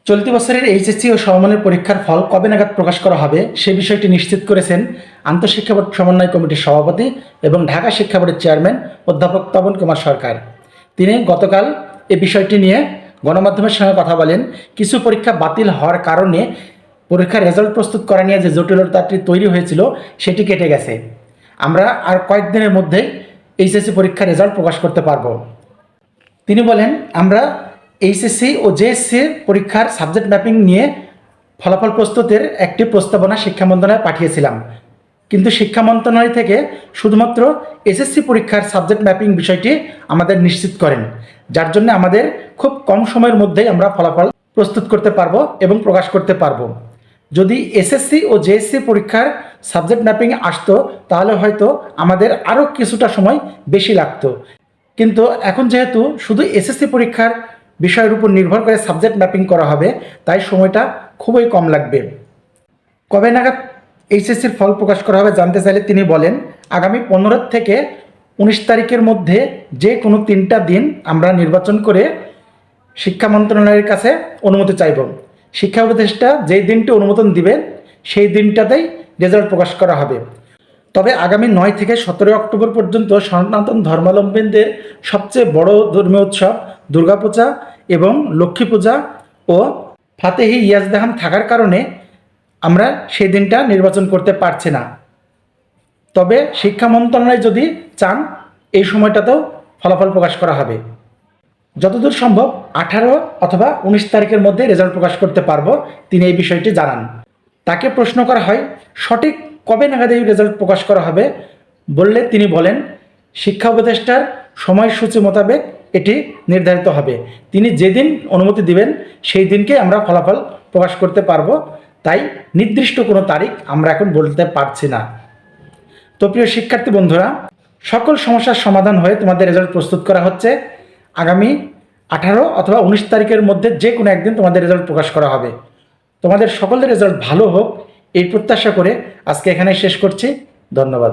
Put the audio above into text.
চলতি বছরের এইচএসসি ও সমমানের পরীক্ষার ফল কবে নাগাদ প্রকাশ করা হবে সে বিষয়টি নিশ্চিত করেছেন আন্তঃশিক্ষা বোর্ড সমন্বয় কমিটির সভাপতি এবং ঢাকা শিক্ষা বোর্ডের চেয়ারম্যান অধ্যাপক তপন কুমার সরকার। তিনি গতকাল এই বিষয়টি নিয়ে গণমাধ্যমের সঙ্গে কথা বলেন। কিছু পরীক্ষা বাতিল হওয়ার কারণে পরীক্ষার রেজাল্ট প্রস্তুত করা নিয়ে যে জটিলতাটি তৈরি হয়েছিল সেটি কেটে গেছে। আমরা আর কয়েকদিনের মধ্যেই এইচএসসি পরীক্ষার রেজাল্ট প্রকাশ করতে পারব। তিনি বলেন, আমরা এইচএসসি ও জেএসসি পরীক্ষার সাবজেক্ট ম্যাপিং নিয়ে ফলাফল প্রস্তুতের একটি প্রস্তাবনা শিক্ষা মন্ত্রণালয়ে পাঠিয়েছিলাম, কিন্তু শিক্ষা মন্ত্রণালয় থেকে শুধুমাত্র এসএসসি পরীক্ষার সাবজেক্ট ম্যাপিং বিষয়টি আমাদের নিশ্চিত করেন, যার জন্য আমাদের খুব কম সময়ের মধ্যেই আমরা ফলাফল প্রস্তুত করতে পারবো এবং প্রকাশ করতে পারবো। যদি এসএসসি ও জেএসসি পরীক্ষার সাবজেক্ট ম্যাপিং আসতো তাহলে হয়তো আমাদের আরও কিছুটা সময় বেশি লাগতো, কিন্তু এখন যেহেতু শুধু এসএসসি পরীক্ষার বিষয়ের উপর নির্ভর করে সাবজেক্ট ম্যাপিং করা হবে, তাই সময়টা খুবই কম লাগবে। কবে নাগাদ এইচএসসির ফল প্রকাশ করা হবে জানতে চাইলে তিনি বলেন, আগামী 15 থেকে 19 তারিখের মধ্যে যে কোনো 3টা দিন আমরা নির্বাচন করে শিক্ষা মন্ত্রণালয়ের কাছে অনুমতি চাইব। শিক্ষা উপদেষ্টা যেই দিনটি অনুমোদন দিবেন সেই দিনটাতেই রেজাল্ট প্রকাশ করা হবে। তবে আগামী 9 থেকে 17 অক্টোবর পর্যন্ত সনাতন ধর্মাবলম্বীদের সবচেয়ে বড় ধর্মীয় উৎসব দুর্গাপূজা এবং লক্ষ্মী পূজা ও ফাতেহি ইয়াজদাহান থাকার কারণে আমরা সেই দিনটা নির্বাচন করতে পারছি না। তবে শিক্ষা মন্ত্রণালয় যদি চান এই সময়টাতেও ফলাফল প্রকাশ করা হবে। যতদূর সম্ভব 18 অথবা 19 তারিখের মধ্যে রেজাল্ট প্রকাশ করতে পারবো, তিনি এই বিষয়টি জানান। তাকে প্রশ্ন করা হয় সঠিক কবে নাগাদ এই রেজাল্ট প্রকাশ করা হবে, বললে তিনি বলেন, শিক্ষা উপদেষ্টার সময়সূচি মোতাবেক এটি নির্ধারিত হবে। তিনি যেদিন অনুমতি দিবেন সেই দিনকে আমরা ফলাফল প্রকাশ করতে পারবো, তাই নির্দিষ্ট কোনো তারিখ আমরা এখন বলতে পারছি না। তো প্রিয় শিক্ষার্থী বন্ধুরা, সকল সমস্যার সমাধান হয়ে তোমাদের রেজাল্ট প্রস্তুত করা হচ্ছে। আগামী 18 অথবা 19 তারিখের মধ্যে যে কোনো একদিন তোমাদের রেজাল্ট প্রকাশ করা হবে। তোমাদের সকলের রেজাল্ট ভালো হোক এই প্রত্যাশা করে আজকে এখানে শেষ করছি। ধন্যবাদ।